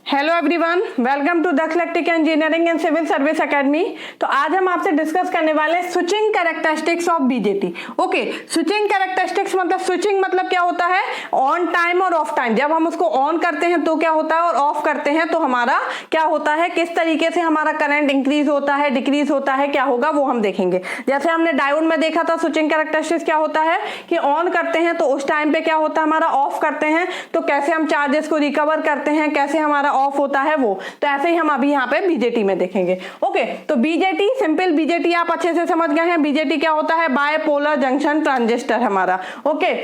Hello everyone, welcome to Daksh electrical engineering and civil service academy. तो आज हम आपसे डिस्कस करने वाले हैं switching characteristics of BJT. Okay, switching characteristics मतलब स्विचिंग मतलब क्या होता है, ऑन टाइम और ऑफ टाइम। जब हम उसको ऑन करते हैं तो क्या होता है और ऑफ करते हैं तो हमारा क्या होता है, किस तरीके से हमारा करंट इंक्रीज होता है, डिक्रीज होता है, क्या होगा वो हम देखेंगे। जैसे हमने डायोड में देखा था स्विचिंग कैरेक्टरिस्टिक्स क्या होता है कि ऑन करते हैं तो उस टाइम पे क्या होता है हमारा, ऑफ करते हैं तो कैसे हम चार्जेस को रिकवर करते हैं, कैसे हमारा ऑफ होता है वो। तो ऐसे ही हम अभी यहाँ पे बीजेटी में देखेंगे। ओके, तो बीजेटी, सिंपल बीजेटी आप अच्छे से समझ गए हैं। बीजेटी क्या होता है, बायपोलर जंक्शन ट्रांजिस्टर हमारा। ओके,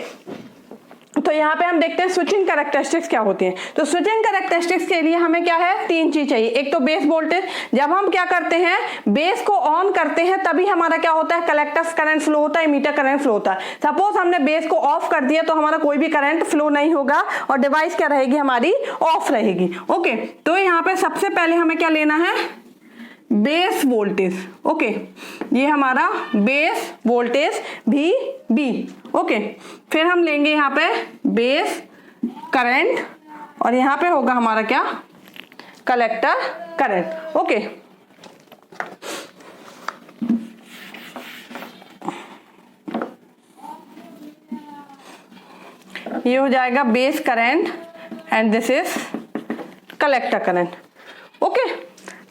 तो यहाँ पे हम देखते हैं स्विचिंग कैरेक्टरिस्टिक्स क्या होती हैं। तो स्विचिंग कैरेक्टरिस्टिक्स के लिए हमें क्या है, तीन चीज चाहिए। एक तो बेस वोल्टेज, जब हम क्या करते हैं बेस को ऑन करते हैं तभी हमारा क्या होता है, कलेक्टर करंट फ्लो होता है, मीटर करंट फ्लो होता है। सपोज हमने बेस को ऑफ कर दिया तो हमारा कोई भी करंट फ्लो नहीं होगा और डिवाइस क्या रहेगी हमारी, ऑफ रहेगी। ओके, तो यहाँ पे सबसे पहले हमें क्या लेना है, बेस वोल्टेज। ओके, ये हमारा बेस वोल्टेज भी बी। ओके, फिर हम लेंगे यहाँ पे बेस करंट और यहाँ पे होगा हमारा क्या, कलेक्टर करंट। ओके, ये हो जाएगा base current and this is collector current. Okay,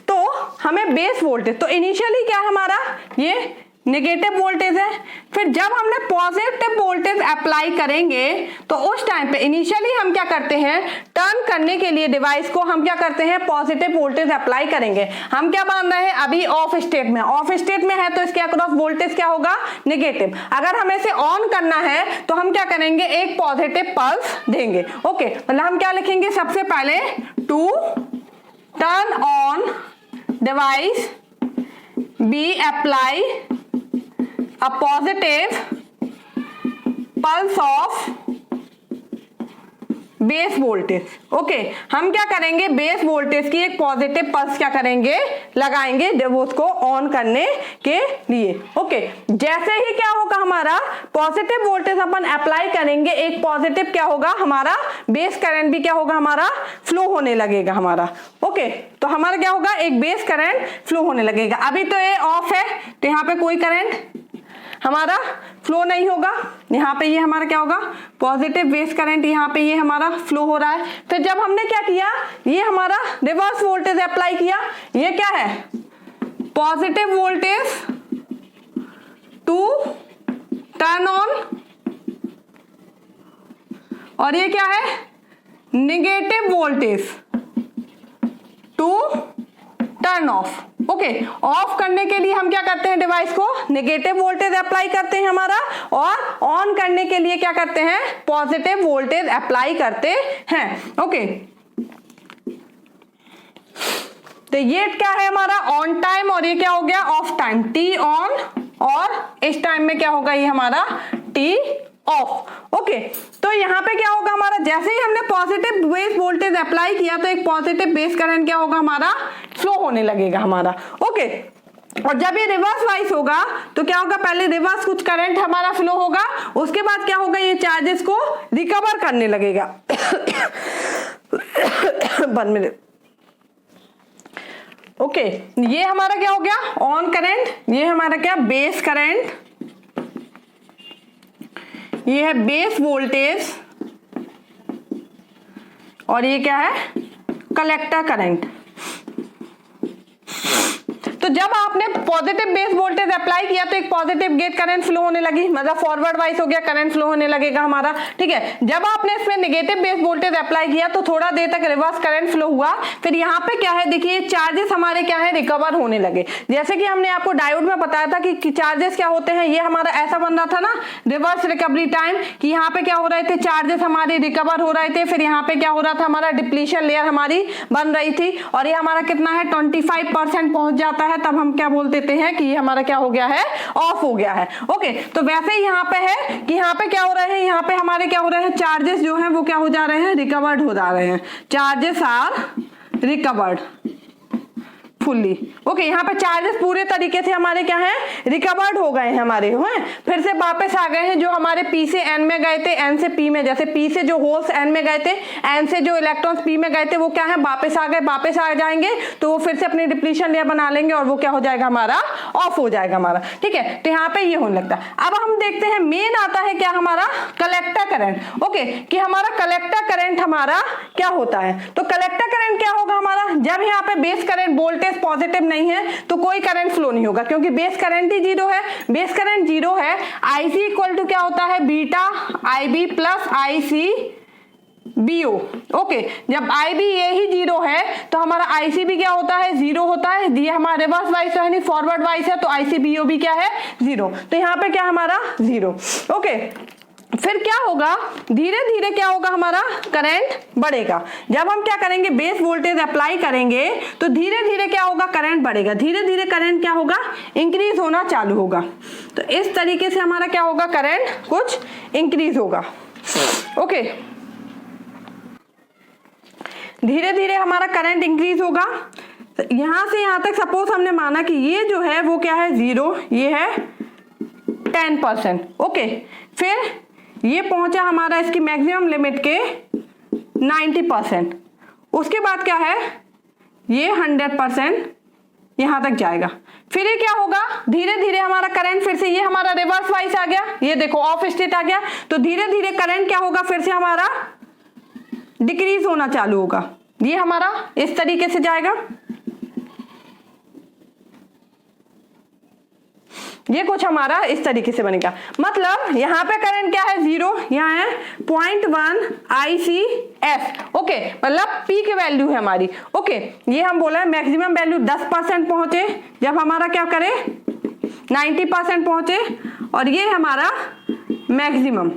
तो हमें बेस वोल्टेज, तो इनिशियली क्या हमारा ये नेगेटिव वोल्टेज है। फिर जब हमने पॉजिटिव वोल्टेज अप्लाई करेंगे तो उस टाइम पे इनिशियली हम क्या करते हैं, टर्न करने के लिए डिवाइस को हम क्या करते हैं, पॉजिटिव वोल्टेज अप्लाई करेंगे। हम क्या मान रहे हैं, अभी ऑफ स्टेट में, ऑफ स्टेट में है तो इसके अक्रॉस वोल्टेज क्या होगा, नेगेटिव। अगर हमें इसे ऑन करना है तो हम क्या करेंगे, एक पॉजिटिव पल्स देंगे। ओके, मतलब हम क्या लिखेंगे, सबसे पहले to turn on device B apply a positive pulse of base voltage. Okay, हम क्या करेंगे, बेस वोल्टेज की एक पॉजिटिव पल्स क्या करेंगे, लगाएंगे जब उसको ऑन करने के लिए। ओके, जैसे ही क्या होगा हमारा पॉजिटिव वोल्टेज अपन अप्लाई करेंगे, एक पॉजिटिव क्या होगा हमारा बेस करंट भी क्या होगा हमारा फ्लो होने लगेगा हमारा। ओके, तो हमारा क्या होगा, एक बेस करंट फ्लो होने लगेगा। अभी तो ये ऑफ है तो यहाँ पे कोई करंट हमारा फ्लो नहीं होगा। यहाँ पे ये हमारा क्या होगा, पॉजिटिव बेस करंट यहाँ पे ये हमारा फ्लो हो रहा है। फिर जब हमने क्या किया, ये हमारा रिवर्स वोल्टेज अप्लाई किया, ये क्या है, positive voltage to turn on और ये क्या है, negative voltage to turn off. Okay, off करने के लिए हम क्या करते हैं, डिवाइस को नेगेटिव वोल्टेज अप्लाई करते हैं हमारा, और ऑन करने के लिए क्या करते हैं, पॉजिटिव वोल्टेज अप्लाई करते हैं। ओके, तो ये क्या है हमारा ऑन टाइम और ये क्या हो गया ऑफ टाइम, टी ऑन, और इस टाइम में क्या होगा ये हमारा टी ऑफ। ओके, तो यहाँ पे क्या होगा हमारा, जैसे ही हमने पॉजिटिव बेस वोल्टेज अप्लाई किया तो एक पॉजिटिव बेस करंट क्या होगा हमारा, फ्लो होने लगेगा हमारा। ओके, और जब ये रिवर्स वाइज होगा तो क्या होगा, पहले रिवर्स कुछ करंट हमारा फ्लो होगा, उसके बाद क्या होगा, ये चार्जेस को रिकवर करने लगेगा। 1 मिनट। ओके, ये हमारा क्या हो गया ऑन करंट, ये हमारा क्या बेस करंट, ये है बेस वोल्टेज और ये क्या है, कलेक्टर करंट। तो जब आपने पॉजिटिव बेस वोल्टेज अप्लाई किया तो एक पॉजिटिव गेट करंट फ्लो होने लगी, मतलब फॉरवर्ड वाइज हो गया, करंट फ्लो होने लगेगा हमारा। ठीक है, जब आपने इसमें नेगेटिव बेस वोल्टेज अप्लाई किया तो थोड़ा देर तक रिवर्स करंट फ्लो हुआ। फिर यहाँ पे क्या है, देखिए चार्जेस हमारे क्या है, रिकवर होने लगे। जैसे कि हमने आपको डायोड में बताया था कि चार्जेस क्या होते हैं, ये हमारा ऐसा बन रहा था ना रिवर्स रिकवरी टाइम, कि यहाँ पे क्या हो रहे थे, चार्जेस हमारे रिकवर हो रहे थे। फिर यहाँ पे क्या हो रहा था, हमारा डिप्लीशन लेयर हमारी बन रही थी और ये हमारा कितना है 25% पहुंच जाता है, तब हम क्या बोल देते हैं कि ये हमारा क्या हो गया है, ऑफ हो गया है। ओके, तो वैसे ही यहाँ पे है कि यहाँ पे क्या हो रहे हैं, यहाँ पे हमारे क्या हो रहे हैं, चार्जेस जो हैं वो क्या हो जा रहे हैं, रिकवर्ड हो जा रहे हैं। Charges are recovered fully. Okay, यहाँ पे चार्जेस पूरे तरीके से हमारे क्या है, रिकवर्ड हो गए हैं हमारे, हैं फिर से वापस आ गए हैं। जो हमारे पी से एन में गए थे, एन से पी में, जैसे पी से जो होल्स एन में गए थे, एन से जो इलेक्ट्रॉन्स पी में गए थे, वो क्या है, वापस आ गए, वापस आ जाएंगे तो वो फिर से अपनी डिप्लीशन लेयर बना लेंगे और वो क्या हो जाएगा, हमारा ऑफ हो जाएगा हमारा। ठीक है, तो यहाँ पे ये होने लगता है। अब हम देखते हैं मेन आता है क्या, हमारा कलेक्टर करंट। ओके, कि हमारा कलेक्टर करंट हमारा क्या होता है। तो कलेक्टर करंट क्या होगा हमारा, जब यहाँ पे बेस करंट वोल्टेज पॉजिटिव नहीं है तो कोई करंट फ्लो नहीं होगा, क्योंकि बेस करंट ही जीरो है। बेस करंट जीरो है, आईसी इक्वल टू क्या होता है, beta IB plus IC BO. Okay, जब आईबी ये ही जीरो है तो हमारा आईसी भी क्या होता है, जीरो होता है। ये हमारा रिवर्स वाइस है, नहीं फॉरवर्ड वाइस है, तो आईसी बीओ भी क्या है, जीरो। तो यहाँ पे क्या हमारा जीरो। ओके, फिर क्या होगा, धीरे धीरे क्या होगा, हमारा करंट बढ़ेगा। जब हम क्या करेंगे, बेस वोल्टेज अप्लाई करेंगे तो धीरे धीरे क्या होगा, करंट बढ़ेगा। धीरे धीरे करंट क्या होगा, इंक्रीज होना चालू होगा। तो इस तरीके से हमारा क्या होगा, करंट कुछ इंक्रीज होगा। ओके, धीरे धीरे हमारा करंट इंक्रीज होगा। यहां से यहां तक सपोज हमने माना कि ये जो है वो क्या है, जीरो, ये है 10%। ओके, फिर ये पहुंचा हमारा इसकी मैक्सिमम लिमिट के 90%। उसके बाद क्या है, ये 100% यहां तक जाएगा। फिर ये क्या होगा, धीरे धीरे हमारा करंट फिर से, ये हमारा रिवर्स वाइस आ गया, ये देखो ऑफ स्टेट आ गया। तो धीरे धीरे करंट क्या होगा, फिर से हमारा डिक्रीज होना चालू होगा। ये हमारा इस तरीके से जाएगा। ये कुछ हमारा इस तरीके से बनेगा। मतलब यहाँ पे करंट क्या है, जीरो, यहाँ है 0.1 ICS। ओके, मतलब पी की वैल्यू है हमारी। ओके, ये हम बोला है मैक्सिमम वैल्यू 10% पहुंचे, जब हमारा क्या करे 90% पहुंचे, और ये हमारा मैक्सिमम।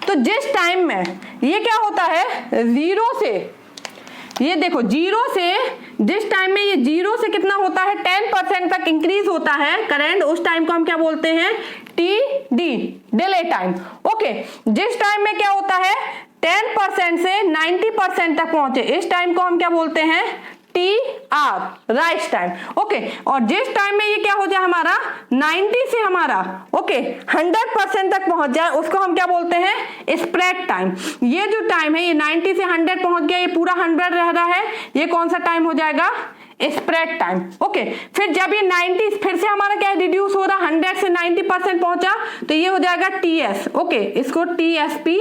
तो जिस टाइम में ये क्या होता है, जीरो से, ये देखो जीरो से जिस टाइम में ये जीरो से कितना होता है, 10% तक इंक्रीज होता है करंट, उस टाइम को हम क्या बोलते हैं, TD, डिले टाइम। ओके, जिस टाइम में क्या होता है 10% से 90% तक पहुंचे, इस टाइम को हम क्या बोलते हैं, TR, राइज टाइम। ओके, और जिस टाइम में ये क्या हो जाए हमारा 90 से हमारा 100% तक पहुंच जाए, उसको हम क्या बोलते हैं, स्प्रेड टाइम। ये जो टाइम है, ये 90 से 100 पहुंच गया, ये पूरा 100 रह रहा है, ये कौन सा टाइम हो जाएगा, स्प्रेड टाइम। ओके, फिर जब ये 90 फिर से हमारा क्या रिड्यूस हो रहा, 100 से 90% पहुंचा, तो ये हो जाएगा TS। ओके, इसको TSP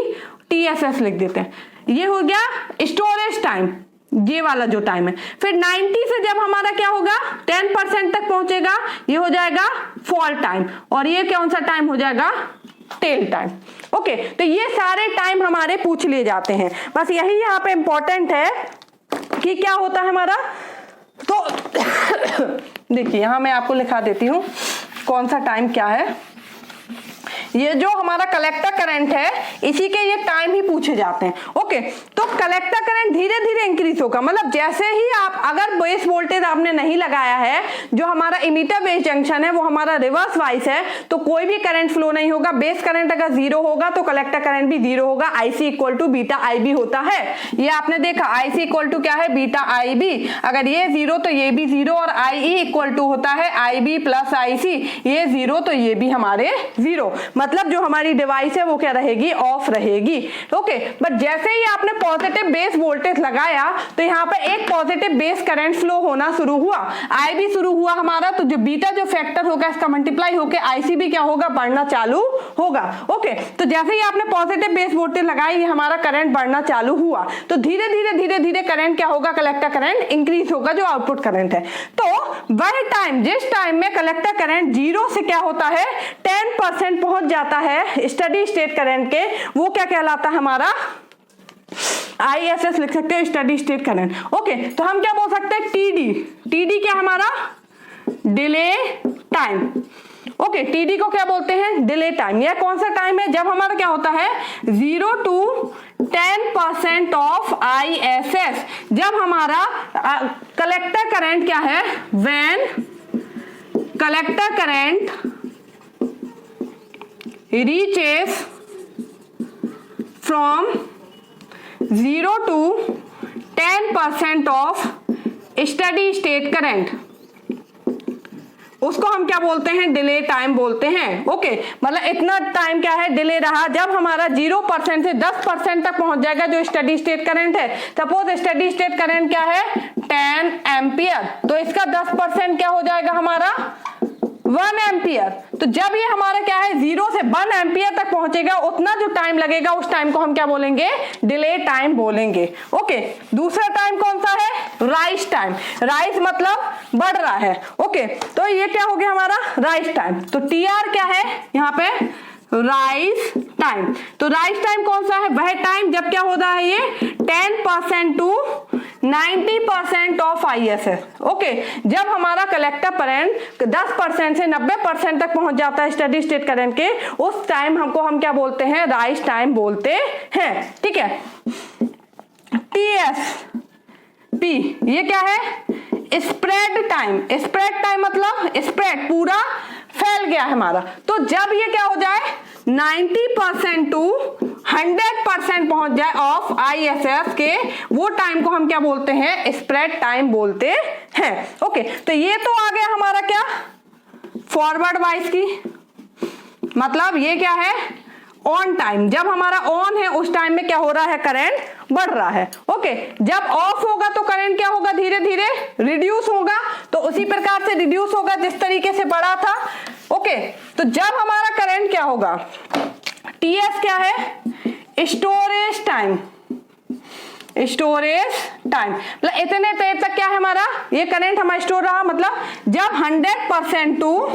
TSS लिख देते हैं। ये हो गया स्टोरेज टाइम, ये वाला जो टाइम है। फिर 90 से जब हमारा क्या होगा 10% तक पहुंचेगा, ये हो जाएगा फॉल टाइम, और ये कौन सा टाइम हो जाएगा, टेल टाइम। ओके, तो ये सारे टाइम हमारे पूछ लिए जाते हैं। बस यही यहाँ पे इंपॉर्टेंट है कि क्या होता है हमारा। तो देखिए यहां मैं आपको लिखा देती हूं कौन सा टाइम क्या है। ये जो हमारा कलेक्टर करंट है, इसी के ये टाइम ही पूछे जाते हैं। ओके, तो कलेक्टर करंट धीरे धीरे इंक्रीज होगा। मतलब जैसे ही आप, अगर बेस वोल्टेज आपने नहीं लगाया है, जो हमारा इमीटर बेस जंक्शन है वो हमारा रिवर्स वाइस है, तो कोई भी करंट फ्लो नहीं होगा। बेस करंट अगर जीरो होगा तो कलेक्टर करंट भी जीरो होगा। IC equal to beta IB होता है, ये आपने देखा। आईसी इक्वल टू क्या है, बीटा आईबी। अगर ये जीरो तो ये भी जीरो, और आईई इक्वल टू होता है आईबी प्लस आईसी। ये जीरो तो ये भी हमारे जीरो। मतलब जो हमारी डिवाइस है वो क्या रहेगी, ऑफ रहेगी। ओके, बट जैसे ही आपने पॉजिटिव बेस वोल्टेज लगाया तो यहाँ पे एक पॉजिटिव बेस करंट फ्लो होना शुरू हुआ, आई भी शुरू हुआ हमारा। तो जो बीटा जो फैक्टर होगा इसका मल्टीप्लाई होकर आईसी भी क्या होगा, बढ़ना चालू होगा। ओके, तो जैसे ही आपने पॉजिटिव बेस वोल्टेज लगाई, ये हमारा करंट बढ़ना चालू हुआ, तो धीरे धीरे करंट क्या होगा, कलेक्टर करंट इंक्रीज होगा, जो आउटपुट करंट है। तो वह टाइम, जिस टाइम में कलेक्टर करंट जीरो से क्या होता है 10% पहुंच जाता है स्टडी स्टेट करंट के, वो क्या कहलाता है हमारा, ISS लिख सकते हैं, स्टडी स्टेट करंट। ओके, तो हम क्या बोल सकते हैं, TD क्या हमारा, डिले टाइम। ओके, TD को क्या बोलते हैं, डिले टाइम। यह कौन सा टाइम है, जब हमारा क्या होता है 0 to 10% ऑफ ISS, जब हमारा कलेक्टर करंट क्या है, when collector current reaches from 0 to 10% of steady state current, उसको हम क्या बोलते हैं, डिले टाइम बोलते हैं। ओके, मतलब इतना टाइम क्या है, डिले रहा। जब हमारा 0% से 10% तक पहुंच जाएगा जो स्टेडी स्टेट करंट है, सपोज स्टेडी स्टेट करंट क्या है 10 एम्पियर, तो इसका 10% क्या हो जाएगा हमारा 1 एम्पियर। तो जब ये हमारा क्या है 0 से 1 एम्पियर तक पहुंचेगा, उतना जो टाइम लगेगा उस टाइम को हम क्या बोलेंगे, डिले टाइम बोलेंगे। ओके, दूसरा टाइम कौन सा है, राइज टाइम। राइज मतलब बढ़ रहा है। ओके, तो ये क्या हो गया हमारा राइज टाइम। तो TR क्या है यहाँ पे, राइज टाइम। तो राइज टाइम कौन सा है, वह टाइम जब क्या हो रहा है, ये 10% टू 90% ऑफ ISS। ओके, जब हमारा कलेक्टर करंट 10% से 90% तक पहुंच जाता है स्टेडी स्टेट करंट के, उस टाइम हम क्या बोलते हैं, राइज टाइम बोलते हैं। ठीक है, TSP ये क्या है, स्प्रेड टाइम। स्प्रेड टाइम मतलब स्प्रेड पूरा फैल गया है हमारा। तो जब ये क्या हो जाए 90% टू 100% पहुंच जाए ऑफ ISS के, वो टाइम को हम क्या बोलते हैं, स्प्रेड टाइम बोलते हैं। ओके, तो ये तो आ गया हमारा क्या, फॉरवर्ड वाइज की, मतलब ये क्या है ऑन टाइम। जब हमारा ऑन है उस टाइम में क्या हो रहा है, करंट बढ़ रहा है। ओके, जब ऑफ होगा तो करंट क्या होगा, धीरे धीरे रिड्यूस होगा। तो उसी प्रकार से रिड्यूस होगा जिस तरीके से बढ़ा था। ओके, तो जब हमारा करंट क्या होगा, TS क्या है, स्टोरेज टाइम। स्टोरेज टाइम मतलब इतने देर तक क्या है हमारा ये करंट हमारा स्टोर रहा, मतलब जब 100% to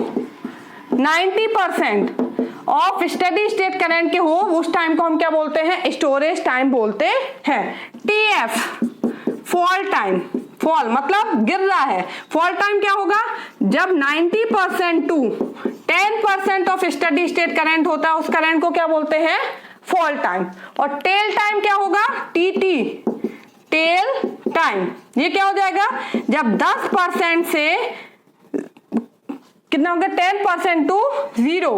90% of steady state current के हो, उस टाइम को हम क्या बोलते हैं, स्टोरेज टाइम बोलते हैं। TF fall time. फॉल मतलब गिर रहा है। फॉल टाइम क्या होगा, जब 90% to 10% of steady state current होता है, उस करंट को क्या बोलते हैं, फॉल टाइम। और टेल टाइम क्या होगा, TT टेल टाइम। ये क्या हो जाएगा, जब 10% से कितना होगा 10% टू 0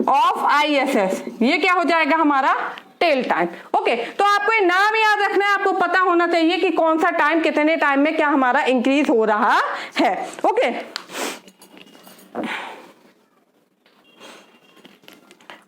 ऑफ ISS, ये क्या हो जाएगा हमारा टेल टाइम। ओके, तो आपको ये नाम याद रखना है, आपको पता होना चाहिए कि कौन सा टाइम कितने टाइम में क्या हमारा इंक्रीज हो रहा है। ओके,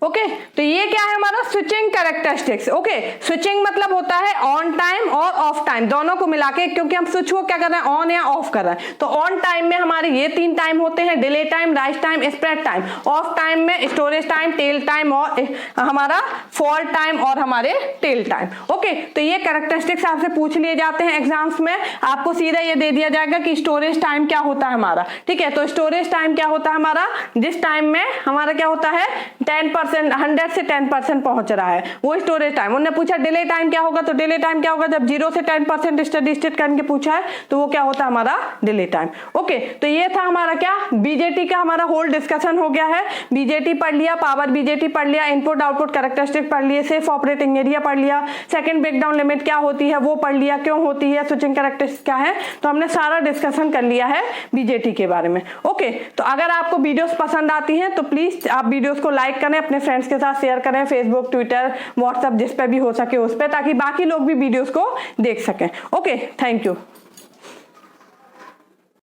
ओके, तो ये क्या है हमारा स्विचिंग कैरेक्टरिस्टिक्स। ओके, स्विचिंग मतलब होता है ऑन टाइम और ऑफ टाइम दोनों को मिला के, क्योंकि हम स्विच को क्या कर रहे हैं, ऑन या ऑफ कर रहे हैं। तो ऑन टाइम में हमारे ये 3 टाइम होते हैं, delay time, rise time, spread time. Of time में स्टोरेज टाइम, टेल टाइम और हमारा फॉल टाइम और हमारे टेल टाइम। ओके, तो ये कैरेक्टरिस्टिक्स आपसे पूछ लिए जाते हैं एग्जाम्स में। आपको सीधा ये दे दिया जाएगा कि स्टोरेज टाइम क्या होता है हमारा। ठीक है, तो स्टोरेज टाइम क्या होता है हमारा, जिस टाइम में हमारा क्या होता है 10% 100 से 10% पहुंच रहा है, वो स्टोरेज टाइम। उन्होंने पूछा डिले टाइम क्या होगा, तो डिले टाइम क्या होगा, जब 0 से 10% स्टेडी स्टेट करके पूछा है, तो वो क्या होता है हमारा डिले टाइम। ओके, तो ये था हमारा क्या बीजेटी का हमारा होल डिस्कशन हो गया है। बीजेटी पढ़ लिया, पावर बीजेटी पढ़ लिया, इनपुट आउटपुट कैरेक्टरिस्टिक पढ़ लिए, सेफ ऑपरेटिंग एरिया पढ़ लिया, सेकंड ब्रेकडाउन लिमिट क्या होती है वो पढ़ लिया, क्यों होती है, स्विचिंग कैरेक्टरिस्टिक क्या है। तो हमने सारा डिस्कशन कर लिया है बीजेटी के बारे में। ओके, तो अगर आपको वीडियोस पसंद आती हैं तो प्लीज आप वीडियोस को लाइक करें, अपने फ्रेंड्स के साथ शेयर करें, फेसबुक, ट्विटर, व्हाट्सएप जिस पे भी हो सके उस पे, ताकि बाकी लोग भी वीडियोस को देख सकें। Okay, thank you.